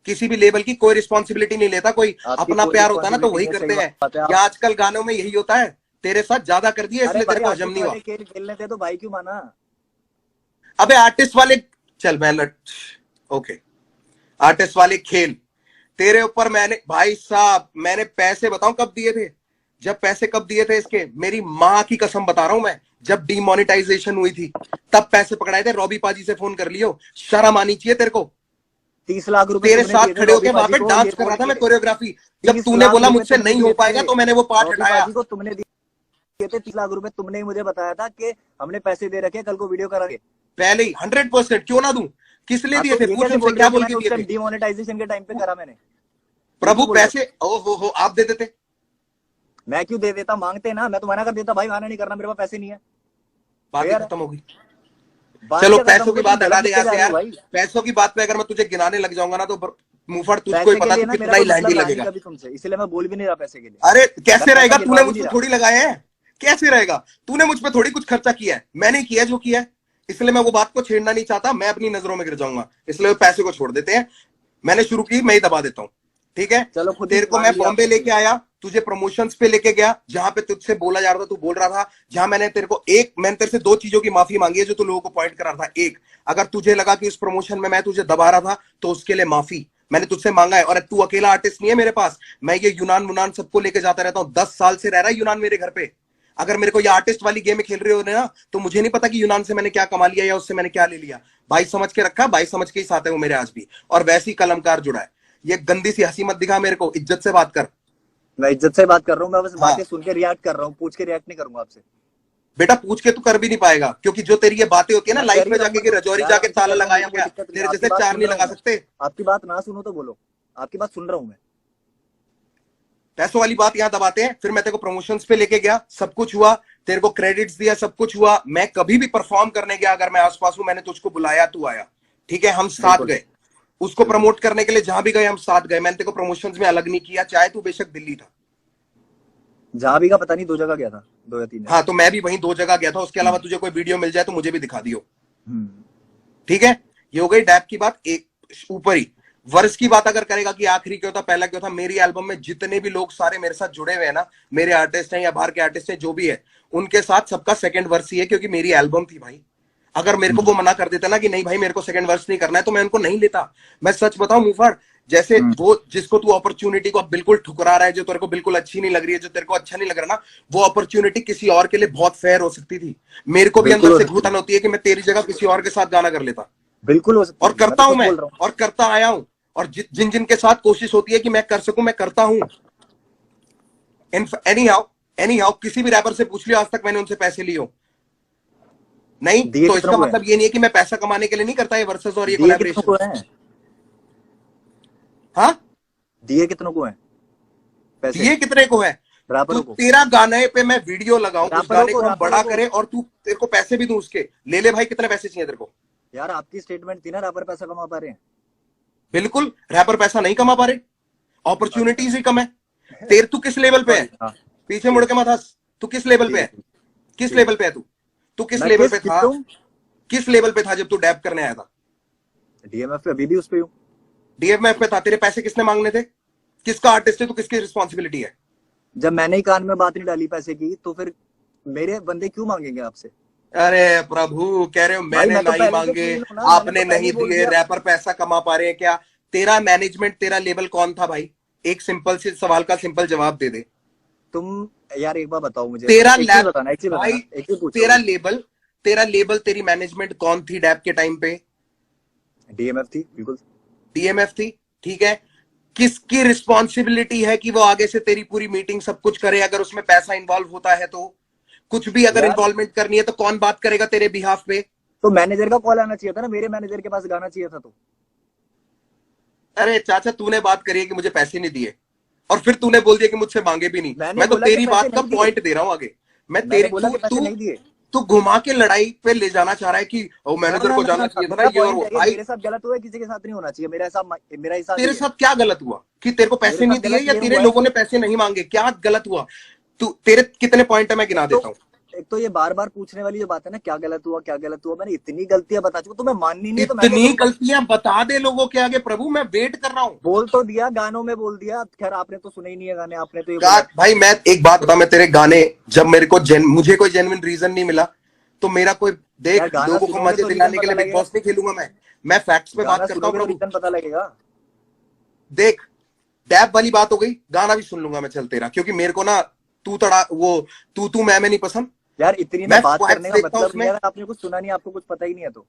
किसी भी लेवल की कोई रिस्पॉन्सिबिलिटी नहीं लेता कोई, आपकी अपना कोई प्यार होता है ना तो रिस्पॉन्सिबिलिटी वही नहीं है, सही करते हैं, बात है। या आप, आजकल गानों में यही होता है, तेरे साथ ज्यादा कर दिया अरे इसलिए तेरे भाई को हजम आर्टिस्ट नहीं हुआ। वाले खेल खेलने थे तो भाई क्यों माना। अबे आर्टिस्ट वाले, चल मैं ओके, आर्टिस्ट वाले खेल तेरे ऊपर मैंने, भाई साहब मैंने पैसे बताऊं कब दिए थे, जब पैसे कब दिए थे इसके, मेरी माँ की कसम बता रहा हूं मैं, जब डीमोनेटाइजेशन हुई थी तब पैसे पकड़ाए थे, रॉबी पाजी से फोन कर लियो, शर्म आनी चाहिए तेरे को। 30 लाख रुपए तेरे तुमने साथ दिए थे खड़े होके रॉबी वहां पाजी पे को, डांस ये कर रहा बोल था मैं के कोरियोग्राफी। जब 30 तूने लाख बोला रुपए मुझसे तुमने नहीं दिए हो थे पाएगा तो मैंने वो पार्ट रॉबी हटाया। पाजी को, तुमने दिए थे 30 लाख रुपए, तुमने ही मुझे बताया था कि हमने पैसे दे रखे, कल को वीडियो करांगे। पहले ही 100%, क्यों ना दूं? किस लिए हाँ दिए तो थे? ये पूछ कैसे उनसे बोल रहे क्या हो कि बोल के मैंने उस दिए टाइम थे? डिमोनेटाइजेशन के टाइम पे करा मैंने? ये प्रभु क्यों बोल रहे हो? पैसे ओ हो आप दे देते। मैं क्यों दे देता, मांगते ना, मैं तो मना कर देता भाई माना नहीं करना, मेरे पास पैसे नहीं है। बात ही यार खत्म हो गई। बात चलो क्या खत्म पैसों हो की गई, तुम बात हटा गलत दे लिखते यहाँ जा से रहे हो यार। भाई। पैसों की बात पे अगर मैं तुझे गिनाने लग जाऊंगा ना तो मुंहफट तुझको ही पैसे के पता, लिए तू ना कितना मेरा ही कोई लैंडी मतलब रहा नहीं लगेगा। कभी तुमसे, इसलिए मैं बोल भी नहीं रहा पैसे के लिए। अरे मैं कैसे पैसा रहेगा? गिनवा तूने भी मुझ नहीं पे रहा। थोड़ी लगाया है। कैसे रहेगा? तूने मुझ पे थोड़ी कुछ खर्चा किया है, मैंने किया है जो किया है। इसलिए मैं वो बात को छेड़ना नहीं चाहता, मैं अपनी नजरों में गिर जाऊंगा, इसलिए पैसे को छोड़ देते हैं। मैंने शुरू की, मैं ही दबा देता हूँ, ठीक है? चलो खुद ही तेरे को मान मैं लिया बॉम्बे आपने लेके भूल। आया, तुझे प्रमोशंस पे लेके गया, जहां पे तुझसे बोला जा रहा था, तू बोल रहा था, जहां मैंने तेरे को मैंने तेरे से 2 चीजों की माफी मांगी है जो तू लोगों को पॉइंट करा था। एक, अगर तुझे लगा कि इस प्रमोशन में मैं तुझे दबा रहा था तो उसके लिए माफी मैंने तुझसे मांगा है। और तू अकेला आर्टिस्ट नहीं है मेरे पास, मैं ये यूनान मुनान सबको लेके जाता रहता हूँ। 10 साल से रह रहा है यूनान मेरे घर पे। अगर मेरे को ये आर्टिस्ट वाली गेम खेल रहे हो ना तो मुझे नहीं पता कि यूनान से मैंने क्या कमा लिया या उससे मैंने क्या ले लिया। भाई समझ के रखा, भाई समझ के ही साथ है वो मेरे आज भी, और वैसी कलमकार जुड़ा है। ये गंदी सी हंसी मत दिखा मेरे को, इज्जत से बात कर। मैं इज्जत से बात कर रहा हूँ, मैं बस हाँ बातें सुन के रिएक्ट कर रहा हूँ, पूछ के रिएक्ट नहीं करूंगा आपसे। बेटा, पूछ के तू कर भी नहीं पाएगा, क्योंकि जो तेरी ये बातें होती है ना मैं कर लाइफ ही में रहा हूँ, जाके मैं कि तो रजौरी यार जाके आराम से ताला कर रहा हूँ, लगाया मुझे कोई क्या, दिक्कत नहीं है, तेरे आपकी जैसे बात 4 सुन नहीं रहा लगा हूँ मैं। सकते। आपकी बात ना सुनो तो बोलो, आपकी बात सुन रहा हूँ मैं। पैसों वाली बात यहाँ दबाते हैं। फिर मैं तेरे को प्रमोशंस पे लेके गया, सब कुछ हुआ, तेरे को क्रेडिट्स दिया, सब कुछ हुआ। मैं कभी भी परफॉर्म करने गया, अगर मैं आसपास हूं, मैंने तुझको बुलाया, तू आया, ठीक है? हम साथ बिल्कुल गए उसको बिल्कुल। प्रमोट करने के लिए, जहां भी गए हम साथ गए। मैंने तेरे को प्रमोशंस में अलग नहीं किया, चाहे तू बेशक दिल्ली था। जहां भी का पता नहीं, 2 जगह गया था, 2 या 3 जगह। हाँ तो मैं भी वहीं 2 जगह गया था, उसके अलावा हम्म तुझे कोई वीडियो मिल जाए तो मुझे भी दिखा दियो, हम्म। ठीक है? ये हो गई डैप की बात। एक ऊपर ही वर्ष की बात अगर करेगा कि आखिरी क्यों था, पहला क्यों था, मेरी एल्बम में जितने भी लोग सारे मेरे साथ जुड़े हुए हैं ना, मेरे आर्टिस्ट हैं या बाहर के आर्टिस्ट हैं, जो भी है, उनके साथ सबका सेकंड वर्ष ही है, क्योंकि मेरी एल्बम थी भाई। अगर मेरे को वो मना कर देता ना कि नहीं भाई मेरे को सेकंड वर्ष नहीं करना है, तो मैं उनको नहीं लेता। मैं सच बताऊं मुफर, जैसे हम्म। वो जिसको तू अपॉर्चुनिटी को बिल्कुल ठुकरा रहा है, जो तेरे को बिल्कुल अच्छी नहीं लग रही है, जो तेरे को अच्छा नहीं लग रहा ना, वो अपॉर्चुनिटी किसी और के लिए बहुत फेयर हो सकती थी। मेरे को भी बिल्कुल अंदर हो से सकती घुटन है, होती है कि मैं तेरी जगह किसी और के साथ गाना कर लेता, बिल्कुल हो सकती और है, मैं करता तो हूं खुद मैं, बोल रहा हूँ। और करता आया हूं। और जिन जिन के साथ कोशिश होती है कि मैं कर सकूं, मैं करता हूं। एनी हाउ किसी भी रैपर से पूछ लियो, आज तक मैंने उनसे पैसे लिए हो नहीं। दिए तो कितनों इसका को है? मतलब ये नहीं है कि मैं पैसा कमाने के लिए नहीं करता ये वर्सेस और ये दिए कितनों कोलैबोरेशन। को है? हाँ, दिए कितनों को है पैसे? दिए कितने को है? तू रैपरों को? तेरा गाने पे मैं वीडियो लगाऊं, उस रैपरों गाने को, को हम रैपरों बड़ा को। करें, और तू तेरे को पैसे भी दूं उसके, ले ले भाई, कितने पैसे चाहिए तेरे को? यार आपकी स्टेटमेंट थी ना, रैपर पैसा कमा पा रहे हैं। बिल्कुल, रैपर पैसा नहीं कमा पा रहे, अच्छा अपॉर्चुनिटीज ही कम है। तेरे तू किस लेवल पे है? सॉरी, हाँ पीछे मुड़ ठीक के मत हंस। तू किस लेवल ठीक पे है है? ठीक किस ठीक है। लेवल पे है तू? तू किस मैं लेवल किस पे किस था? पे हूँ? किस लेवल पे था जब तू डैप करने आया था? डीएमएफ पे अभी भी उस पे हूँ। डीएमएफ पे था, तेरे पैसे किसने मांगने थे? किसका आर्टिस्ट है तू, किसकी रिस्पॉन्सिबिलिटी है? जब मैंने ही कान में बात नहीं डाली पैसे की, तो फिर मेरे बंदे क्यों मांगेंगे आपसे? अरे प्रभु, कह रहे हो भाई मैंने मैं तो नहीं पहले से मांगे, क्लीन हूँ ना, मैंने आपने तो पहले ही नहीं बोल दिए, दिया। रैपर पैसा कमा पा रहे हैं क्या? तेरा मैनेजमेंट, तेरा लेबल कौन था भाई? एक सिंपल से सवाल का सिंपल जवाब दे दे। तुम यार एक बार बताओ मुझे, तेरा एक चीज लैब बताना, एक चीज भाई, बताना, एक चीज पूछ रहा तेरा हूँ। लेबल, तेरी मैनेजमेंट कौन थी डैप के टाइम पे? डीएमएफ थी बिल्कुल। डीएमएफ थी, ठीक है। किसकी रिस्पॉन्सिबिलिटी है कि वो आगे से तेरी पूरी मीटिंग सब कुछ करे? अगर उसमें पैसा इंवॉल्व होता है तो, कुछ भी अगर यार इन्वॉल्वमेंट करनी है तो कौन बात करेगा तेरे बिहाफ पे? तो मैनेजर का कॉल आना चाहिए था ना, मेरे मैनेजर के पास गाना चाहिए था। तो अरे चाचा, तूने बात करी है कि मुझे पैसे नहीं दिए, और फिर तूने बोल दिया कि मुझसे मांगे भी नहीं। मैंने मैं तो बोला कि तेरी पैसे बात का नहीं दिए, पॉइंट दे रहा हूं आगे। मैं मैंने तेरी बोला तू कि पैसे तू नहीं दिए। तू घुमा के लड़ाई पे ले जाना चाह रहा है कि ओ ना मैनेजर ना को ना जाना ना, चाहिए था ना मेरा ये और पॉइंट वो। है कि भाई मेरे साथ गलत हुआ है, किसी के साथ नहीं होना चाहिए, मेरा हिसाब तेरे ही है। साथ क्या गलत हुआ कि तेरे को मेरे पैसे साथ नहीं दिए, गलत या ये तेरे हुआ है लोगों कि ने पैसे नहीं मांगे? क्या गलत हुआ? तू तेरे कितने पॉइंट है मैं गिना देता हूँ। एक तो ये बार बार पूछने वाली जो बात है ना, क्या गलत हुआ क्या गलत हुआ, मैंने इतनी गलतियां बता चुका, तुम्हें माननी नहीं है तो मैं क्या इतनी करूं भाई? गलतियां बता दे लोगों के आगे प्रभु, मैं वेट कर रहा हूं। बोल तो दिया, गानों में बोल दिया, खैर आपने तो सुने ही नहीं है गाने, आपने तो ये बोला। भाई मैं एक बात बता, मैं तेरे गाने, जब मेरे को मुझे कोई जेन्युइन रीजन नहीं मिला तो मेरा कोई, यार देख, गाना लोगों को सुनोगे मजे तो रीजन दिलाने के पता लिए बिग लगेगा। बॉस नहीं खेलूंगा मैं फैक्ट्स पे गाना बात करता हूँ सुनोगे तो प्रभु। रीजन पता लगेगा। देख, डैप वाली बात हो गई, गाना भी सुन लूंगा मैं, चल तेरा, क्योंकि मेरे को ना तू तड़ा वो तू मैं नहीं पसंद। यार इतनी मैं ना बात facts करने का देखता हूं मतलब उसमें। नहीं है आपने कुछ सुना नहीं, आपको कुछ पता ही नहीं है तो।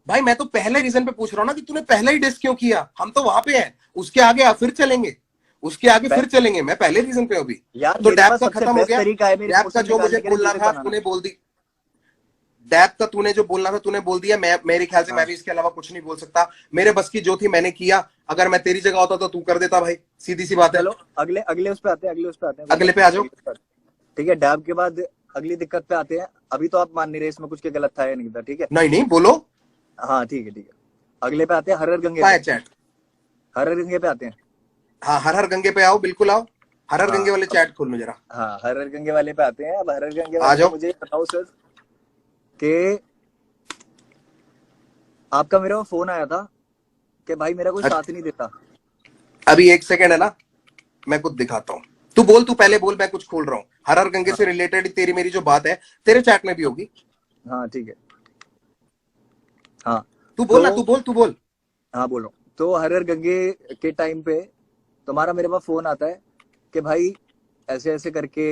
भाई मैं तो पहले रीजन पे पूछ रहा हूँ ना कि तूने पहले ही डिस क्यों किया, हम तो वहां पे हैं, उसके आगे फिर चलेंगे, उसके आगे फिर चलेंगे, मैं पहले रीजन पे हूं अभी। यार तो मेरे डैप पास का सबसे खत्म हो बेस्ट गया, तरीका है मेरे डैप का इमोशन जो मुझे निकालने के लिए बोलना म्यूजिक था बनाना। तूने बोल दी, डैप का तूने जो बोलना था तूने बोल दिया, मैं मेरे ख्याल से मैं हाँ भी इसके अलावा कुछ नहीं बोल सकता, मेरे बस की जो थी मैंने किया, अगर मैं तेरी जगह होता तो तू कर देता भाई, सीधी सी बात है। चलो अगले अगले उस पे आते हैं, अगले उस पे आते हैं, कोई अगले बात पे नहीं, आ जाओ। अगले उस पे आते हैं। ठीक है, डैब के बाद अगली दिक्कत पे आते हैं। अभी तो आप मान नहीं रहे इसमें कुछ के गलत था या नहीं था, ठीक है। नहीं नहीं बोलो। हाँ ठीक है ठीक है, अगले पे आते हैं, हर हर गंगे कहाँ पे। है चैट? हर हर गंगे पे आते हैं। हाँ हर हर गंगे पे आओ, बिल्कुल आओ, हर हर हाँ गंगे वाले अब, चैट खोल लो जरा। हाँ हर हर गंगे वाले पे आते हैं। अब हर हर गंगे आ वाले पे जाओ। मुझे बताओ सर कि आपका मेरे को फोन आया था कि भाई मेरा कोई साथ नहीं देता। अभी एक सेकंड है ना, मैं कुछ दिखाता हूँ, तू बोल, तू पहले बोल, मैं कुछ खोल रहा हूँ। हर हर गंगे से हाँ रिलेटेड तेरी मेरी जो बात है तेरे चैट में भी होगी। हाँ ठीक है। हाँ तू बोल तो ना, तू बोल, तू बोल। हाँ बोल रहा हूँ। तो हर हर गंगे के टाइम पे तुम्हारा मेरे पास फोन आता है कि भाई ऐसे ऐसे करके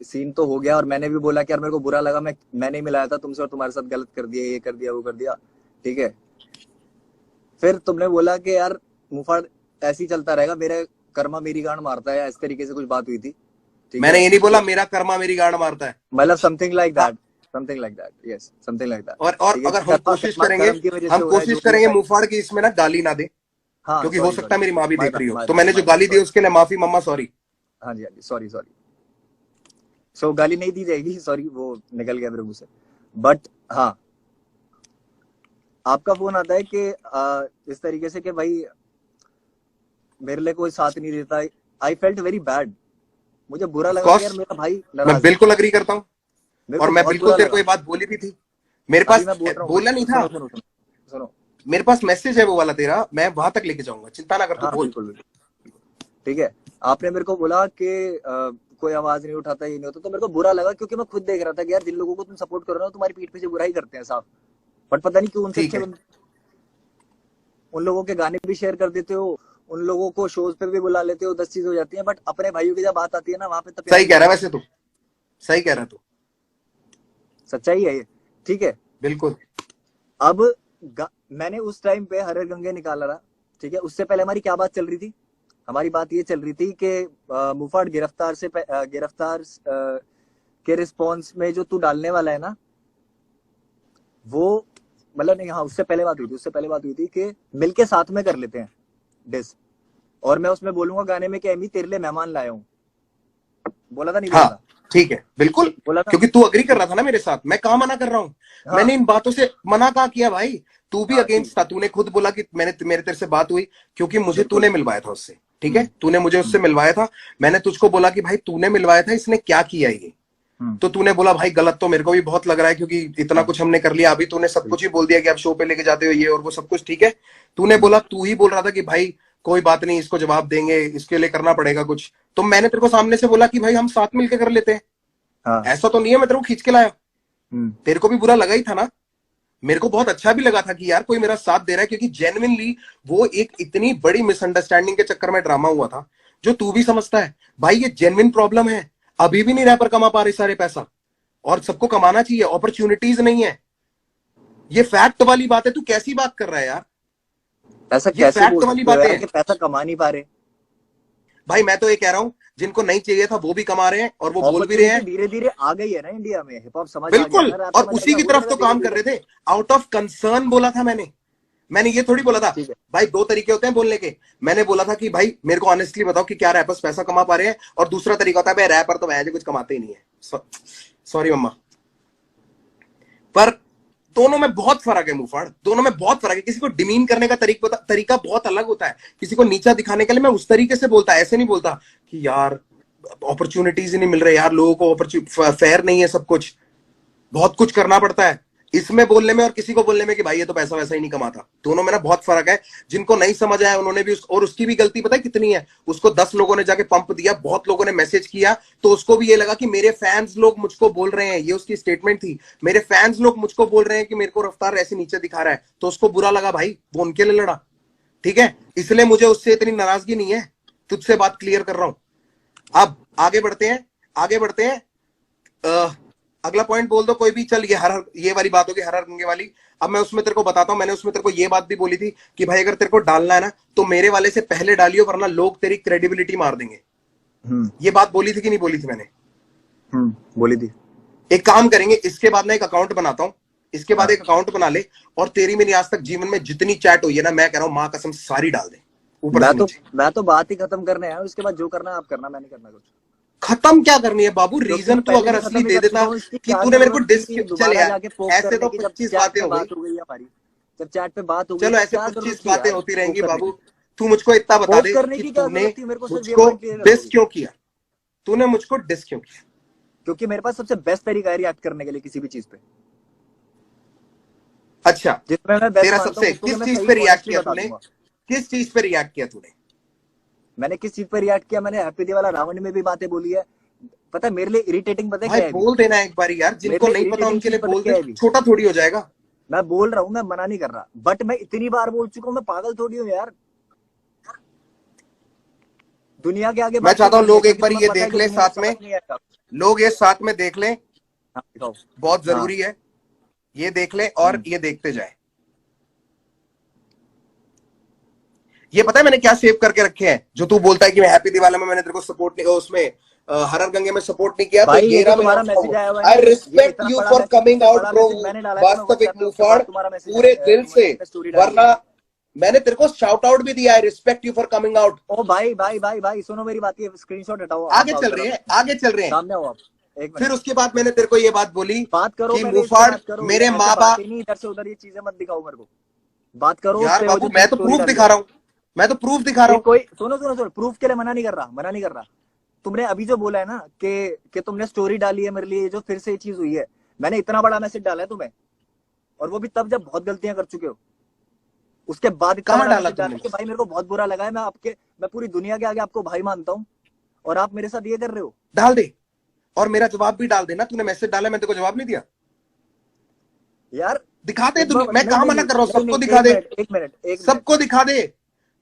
सीन तो हो गया, और मैंने भी बोला कि यार मेरे को बुरा लगा, मैंने ही मिलाया था तुमसे और तुम्हारे साथ गलत कर दिया, ये कर दिया वो कर दिया, ठीक है। फिर तुमने बोला कि यार मुफाड़ ऐसे ही चलता रहेगा, मेरे कर्मा मेरी गांड मारता है, इस तरीके से कुछ बात हुई थी, ठीक मैंने है। ये नहीं बोला मेरा कर्मा मेरी गांड मारता है। मतलब समथिंग लाइक हाँ, that, something like that, yes something like that. और ठीक है, अगर कि हम कर्मा कोशिश कर्मा करेंगे, कर्म की वजह से हम हो रहा है जो कोशिश भी करेंगे होता है। मुफाड़ की इसमें ना गाली ना दे, हाँ क्योंकि हो सॉरी सकता सॉरी, है मेरी माँ भी माय देख बैड रही हो, माय तो बैड मैंने जो माय बैड, गाली दी सॉरी। उसके लिए माफी मम्मा, सॉरी। हाँ जी सॉरी सॉरी। सो गाली नहीं दी जाएगी, सॉरी वो निकल गया मेरे मुंह से। बट हाँ, आपका फोन आता है कि इस तरीके से कि भाई मेरे लिए कोई साथ नहीं देता। आई फेल्ट वेरी बैड, मुझे बुरा ऑफ लगा कि कोर्स, यार मेरा भाई मैं नाराज है। बिल्कुल अग्री करता हूँ, मेरे और को मैं बहुत बिल्कुल बुरा तेरे को लगा। ये बात बोली भी थी। मेरे अभी पास मैं बोल रहा हूँ, बोला नहीं था, सुनो सुनो सुनो सुनो। मेरे पास मैसेज है वो वाला तेरा, मैं वहां तक लेके जाऊंगा, चिंता ना कर, तू हाँ बोल। बिल्कुल बिल्कुल, ठीक है। आपने मेरे को बोला कि कोई आवाज नहीं उठाता, ये नहीं होता, तो मेरे को बुरा लगा क्योंकि मैं खुद देख रहा था कि यार जिन लोगों को तुम सपोर्ट कर रहे हो तुम्हारी पीठ पीछे बुराई करते हैं साफ। बट पता नहीं क्यों उनसे ठीक अच्छे है, उन लोगों के गाने भी शेयर कर देते हो, उन लोगों को शोज पे भी बुला लेते हो, 10 चीज हो जाती है, बट अपने भाइयों की जब बात आती है ना वहां पे तो प्यार सही नहीं कह रहा है करते। वैसे तू, सही कह रहा है तू, सच्चाई है ये, ठीक है। बिल्कुल। अब मैंने उस टाइम पे हर हर गंगे निकाला रहा, ठीक है। उससे पहले हमारी क्या बात चल रही थी? हमारी बात ये चल रही थी कि मुफाड़ गिरफ्तार से गिरफ्तार के रिस्पॉन्स में जो तू डालने वाला है ना, वो मतलब नहीं, हाँ उससे पहले बात हुई थी, उससे पहले बात हुई थी कि मिलके साथ में कर लेते हैं डिस, और मैं उसमें बोलूंगा गाने में कि एमी तेरे लिए मेहमान लाया हूँ। बोला था नहीं बोला हाँ था? ठीक है, बिल्कुल, बोला था। क्योंकि तू अग्री कर रहा था ना मेरे साथ, मैं कहाँ मना कर रहा हूँ, हाँ मैंने इन बातों से मना कहाँ किया भाई, तू भी हाँ ठीक अगेंस्ट था, तूने खुद बोला कि मेरे तेरे से बात हुई, क्योंकि मुझे बिल्कुल। तूने मिलवाया था उससे, ठीक है, हम्म तूने मुझे उससे मिलवाया था, मैंने तुझको बोला कि भाई तूने मिलवाया था, इसने क्या किया ये, हम्म तो तूने बोला भाई गलत तो मेरे को भी बहुत लग रहा है, क्योंकि इतना हाँ कुछ हमने कर लिया, अभी तूने सब कुछ ही बिल्कुल। बोल दिया कि आप शो पे लेके जाते हो ये और वो सब कुछ, ठीक है, तूने हम्म बोला, तू ही बोल रहा था कि भाई कोई बात नहीं, इसको जवाब देंगे, इसके लिए करना पड़ेगा कुछ, तो मैंने तेरे को सामने से बोला कि भाई हम साथ मिलकर कर लेते हैं, हाँ ऐसा तो नहीं है मैं तेरे को खींच के लाया, हम्म तेरे को भी बुरा लगा ही था ना, मेरे को बहुत अच्छा भी लगा था कि यार कोई मेरा साथ दे रहा है, क्योंकि जेन्युइनली वो एक इतनी बड़ी मिसअंडरस्टैंडिंग के चक्कर में ड्रामा हुआ था, जो तू भी समझता है भाई, ये जेन्युइन प्रॉब्लम है, अभी भी नहीं रैपर कमा पा रहे सारे पैसा, और सबको कमाना चाहिए, अपॉर्चुनिटीज नहीं है, ये फैक्ट वाली बात है, तू कैसी बात कर रहा है यार, ऐसा ये कैसे फैक्ट बोल वाली सकते हो बातें यार हैं। कि पैसा कमा नहीं पा रहे? भाई मैं तो ये कह रहा हूं, जिनको नहीं चाहिए था वो भी कमा रहे हैं, और वो बोल भी रहे अपॉर्चुनिटी हैं, धीरे धीरे आ गई है ना इंडिया में, हिप हॉप समझ आ गया बिल्कुल, ना, रैप और समझ आ उसी गया, की हो तरफ जाएगा तो धीरे काम कर धीरे। रहे थे, आउट ऑफ कंसर्न बोला था मैंने ये थोड़ी बोला था, ठीक है। भाई दो तरीके होते हैं बोलने के, मैंने बोला था कि भाई मेरे को ऑनेस्टली बताओ कि क्या रैपर्स पैसा कमा पा रहे हैं, और दूसरा तरीका होता है भाई रैपर तो वैसे कुछ कमाते ही नहीं है, सॉरी मम्मा, पर दोनों में बहुत फर्क है मुफाड़, दोनों में बहुत फर्क है, किसी को डिमीन करने का तरीका बहुत अलग होता है, किसी को नीचा दिखाने के लिए मैं उस तरीके से बोलता, ऐसे नहीं बोलता कि यार अपॉर्चुनिटीज ही नहीं मिल रहे यार, लोगों को फेयर नहीं है सब कुछ, बहुत कुछ करना पड़ता है, इसमें बोलने में और किसी को बोलने में कि भाई ये तो पैसा वैसा ही नहीं कमाता, दोनों में ना बहुत फर्क है, जिनको नहीं समझ आया उन्होंने भी और उसकी भी गलती पता है कितनी है, उसको 10 लोगों ने जाके पंप दिया, बहुत लोगों ने मैसेज किया, तो उसको भी ये लगा कि मेरे फैंस लोग मुझको बोल रहे हैं, ये उसकी स्टेटमेंट थी, मेरे फैंस लोग मुझको बोल रहे हैं कि मेरे को रफ्तार ऐसे नीचे दिखा रहा है, तो उसको बुरा लगा भाई, वो उनके लिए लड़ा, ठीक है, इसलिए मुझे उससे इतनी नाराजगी नहीं है, तुझसे बात क्लियर कर रहा हूं। अब आगे बढ़ते हैं, आगे बढ़ते हैं, अगला पॉइंट बोल दो कोई भी, चल ये वाली बात होगी हर हर गंगे वाली। अब मैं उसमें तेरे को बताता हूँ, मैंने उसमें तेरे को ये बात भी बोली थी कि भाई अगर तेरे को डालना है ना तो मेरे वाले से पहले डालियो, वरना लोग तेरी क्रेडिबिलिटी मार देंगे। ये बात बोली थी कि नहीं बोली थी मैंने? बोली थी। एक काम करेंगे, इसके बाद ना एक अकाउंट बनाता हूं, इसके बाद एक अकाउंट बना ले, और तेरी मेरी आज तक जीवन में जितनी चैट हुई है ना, मैं कह रहा हूं मां कसम सारी डाल दे ऊपर से नीचे। मैं तो बात ही खत्म करने आया हूं, उसके बाद जो करना आप करना, मैं नहीं करना कुछ। खत्म क्या करनी है बाबू? रीजन तू अगर असली दे देता कि तूने मेरे को चल यार, ऐसे तो 25 बातें हो गई हमारी, जब चैट पे बात हो गई। चलो ऐसे 25 बातें होती रहेंगी बाबू। तू मुझको इतना बता दे कि तूने मुझको डिस क्यों किया, तूने मुझको डिस क्यों किया? क्योंकि मेरे पास सबसे बेस्ट तरीका है रिएक्ट करने के लिए किसी भी चीज पे। अच्छा, जिसमें मैं तेरा सबसे किस चीज पे रिएक्ट किया तूने? किस चीज पे रिएक्ट किया तूने? मैंने किस चीज पे रिएक्ट किया? मैंने हैप्पी दिवाला रावण में भी बातें बोली है। पता है मेरे लिए इरिटेटिंग पता है क्या है? बोल देना एक बार यार, जिनको नहीं पता उनके लिए बोल दे, छोटा थोड़ी हो जाएगा। मैं बोल रहा हूँ, मैं मना नहीं कर रहा, बट मैं इतनी बार बोल चुका हूँ, मैं पागल थोड़ी हूँ यार। दुनिया के आगे मैं चाहता हूँ लोग एक बार ये देख ले साथ में, लोग ये साथ में देख ले, बहुत जरूरी है, ये देख ले और ये देखते जाए। ये पता है मैंने क्या सेव करके रखे हैं? जो तू बोलता है कि मैं हैप्पी दिवाली में मैंने तेरे को सपोर्ट नहीं, उसमें हर हर गंगे में सपोर्ट नहीं किया, तो ये रहा मेरा मैसेज आया हुआ है। I respect you for coming out bro, वास्तविक मुफाड़, पूरे दिल से, वरना मैंने तेरे को शाउट आउट भी दिया है, respect you for coming out. ओ भाई भाई भाई भाई सुनो मेरी बात, ये स्क्रीनशॉट हटाओ। आगे चल रहे हैं, आगे चल रहे हैं, सामने आओ आप। फिर उसके बाद मैंने तेरे को ये बात बोली, बात करो कि मुफाड़ मेरे माँ बाप, इधर से उधर ये चीजें मत दिखाओ मेरे को, बात करो यार बाबू। मैं तो प्रूफ दिखा रहा हूँ, मैं तो प्रूफ दिखा रहा हूँ। कोई सुनो सुनो सुनो, प्रूफ के लिए मना नहीं कर रहा, मना नहीं कर रहा। तुमने अभी जो बोला है ना कि तुमने स्टोरी डाली है मेरे लिए, जो फिर से ये चीज हुई है, मैंने इतना बड़ा मैसेज डाला है तुम्हें, और वो भी तब जब बहुत गलतियां कर चुके हो। उसके बाद कहाँ डाला तुमने? कि भाई मेरे को बहुत बुरा लगा है, मैं पूरी दुनिया के आगे आपको भाई मानता हूँ, और आप मेरे साथ ये कर रहे हो। डाल दे, और मेरा जवाब भी डाल देना। तूने मैसेज डाला, मैंने तेरे को जवाब नहीं दिया यार। दिखा दे तू, मैं कहाँ मना कर रहा हूँ, सबको दिखा दे, एक मिनट सबको दिखा दे।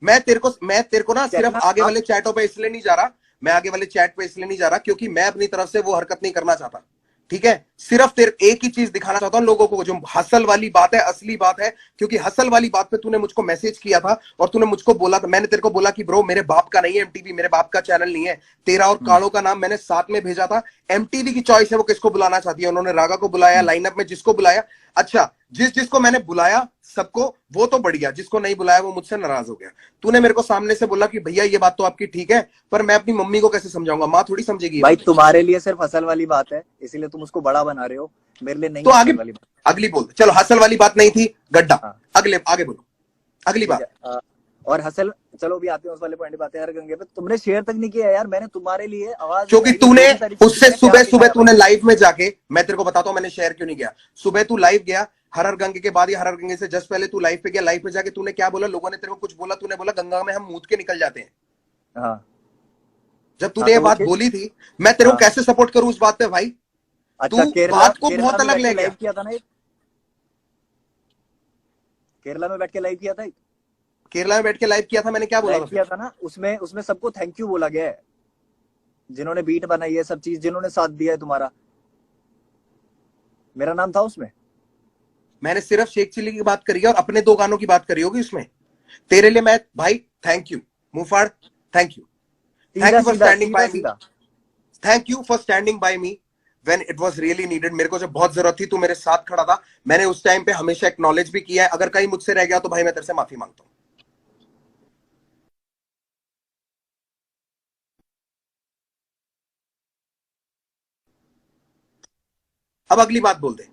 मैं तेरे को ना सिर्फ आगे वाले चैटों पे इसलिए नहीं जा रहा, मैं आगे वाले चैट पे इसलिए नहीं जा रहा क्योंकि मैं अपनी तरफ से वो हरकत नहीं करना चाहता, ठीक है? सिर्फ तेरे एक ही चीज दिखाना चाहता हूं लोगों को, जो हसल वाली बात है, असली बात है। क्योंकि हसल वाली बात पे तूने मुझको मैसेज किया था और तूने मुझको बोला था, मैंने तेरे को बोला कि ब्रो मेरे बाप का नहीं है एमटीवी, मेरे बाप का चैनल नहीं है, तेरा और कालो का नाम मैंने साथ में भेजा था। एमटीवी की चॉइस है वो किसको बुलाना चाहती है, उन्होंने रागा को बुलाया, लाइनअप में जिसको बुलाया। अच्छा, जिसको मैंने बुलाया सबको, वो तो बढ़िया, जिसको नहीं बुलाया वो मुझसे नाराज हो गया। तूने मेरे को सामने से बोला कि भैया ये बात तो आपकी ठीक है, पर मैं अपनी मम्मी को कैसे समझाऊंगा? माँ थोड़ी समझेगी भाई। तुम्हारे लिए सिर्फ हसल वाली बात है, इसीलिए तुम उसको बड़ा बना रहे हो, मेरे लिए नहीं। तो आगे वाली बात, अगली बोल। चलो हसल वाली बात नहीं थी, गड्ढा। आगे बोलो अगली बात। और हसल, चलो भी आते हैं उस वाले पॉइंट पे आते हैं। हर गंगे पे तुमने शेयर तक नहीं किया यार, मैंने तुम्हारे लिए आवाज, क्योंकि तूने उससे सुबह तूने लाइव में जाके, मैं तेरे को बताता हूं मैंने शेयर क्यों नहीं किया। सुबह तू लाइव गया, हर हर गंगे के बाद या हर हर गंगे से जस्ट पहले तू लाइव पे गया, लाइव पे जाके तूने क्या बोला? लोगों ने तेरे को कुछ बोला, तूने बोला गंगा में हम मूत के निकल जाते हैं। हाँ। जब तूने ये बात बोली थी, मैं तेरे को कैसे सपोर्ट करूं उस बात पे भाई? अच्छा, तू बात को बहुत अलग ले गया। किया था ना, केरला में बैठ के लाइव किया था, केरला में बैठ के लाइव किया था, मैंने क्या बोला किया था ना? उसमें सबको थैंक यू बोला गया है, जिन्होंने बीट बनाई है, सब चीज जिन्होंने साथ दिया है तुम्हारा, मेरा नाम था उसमें। मैंने सिर्फ शेख चिल्ली की बात करी है और अपने 2 गानों की बात करी होगी उसमें। तेरे लिए मैं भाई थैंक यू मुफाड़, thank you for standing by me, thank you for standing by me when it was really needed. मेरे को जब बहुत जरूरत थी, तू मेरे साथ खड़ा था। मैंने उस टाइम पे हमेशा एक्नॉलेज भी किया है। अगर कहीं मुझसे रह गया तो भाई मैं तेरे से माफी मांगता हूं। अब अगली बात बोल दे,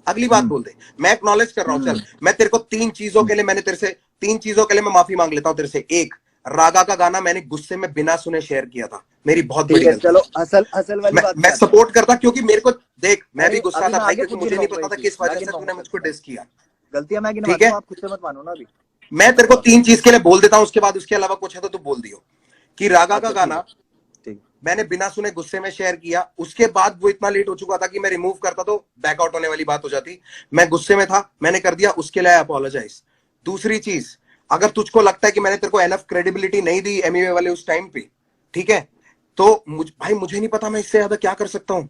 अगली बात बोल दे। मैं एक्नॉलेज कर रहा हूं। चल मैं तेरे को 3 चीजों के लिए, मैंने तेरे से 3 चीजों के लिए मैं माफी मांग लेता हूं तेरे से। एक, रागा का गाना मैंने गुस्से में बिना सुने शेयर किया था, मेरी बहुत बड़ी गलती। चलो असल वाली बात मैं सपोर्ट करता, क्योंकि मेरे को देख, मैं भी गुस्सा था भाई, क्योंकि मुझे नहीं पता था किस वजह से तूने मुझको डिस किया। गलतियां मैं ठीक है, आप खुद से मत मानो ना। अभी मैं तेरे को 3 चीज के लिए बोल देता हूं, उसके बाद उसके अलावा कुछ है तो तू बोल दियो। कि रागा का गाना मैंने बिना सुने गुस्से में शेयर किया, उसके बाद वो इतना लेट हो चुका था कि मैं रिमूव करता तो बैकआउट होने वाली बात हो जाती। मैं गुस्से में था, मैंने कर दिया, उसके लिए अपोलोजाइज। दूसरी चीज, अगर तुझको लगता है कि मैंने तेरे को एनफ क्रेडिबिलिटी नहीं दी एमईए वाले उस टाइम पे, ठीक है, तो भाई मुझे नहीं पता मैं इससे ज्यादा क्या कर सकता हूं।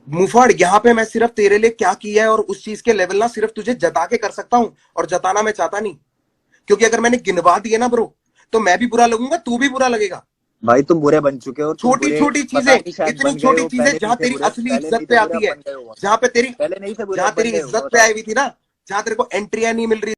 मुफाड़, यहाँ पे मैं सिर्फ तेरे लिए क्या किया है और उस चीज के लेवल ना सिर्फ तुझे जता के कर सकता हूं, और जताना मैं चाहता नहीं, क्योंकि अगर मैंने गिनवा दिए ना ब्रो, तो मैं भी बुरा लगूंगा, तू भी बुरा लगेगा। भाई तुम बुरे बन चुके हो, तुम छोटी बुरे छोटी पता चीजें, नहीं शायद इतनी बन गए छोटी हो, चीजें पहले नहीं जहां थे तेरी बुरे, असली पहले इज्जत नहीं पे थे बुरे, आती अब है, बन गए हो। जहां पे तेरी पहले नहीं थे बुरे, जहां अब तेरी बन गए हो, मैं इज्जत पे बता आई रहा हुई थी ना, जहां तेरे को एंट्रियां नहीं मिल रही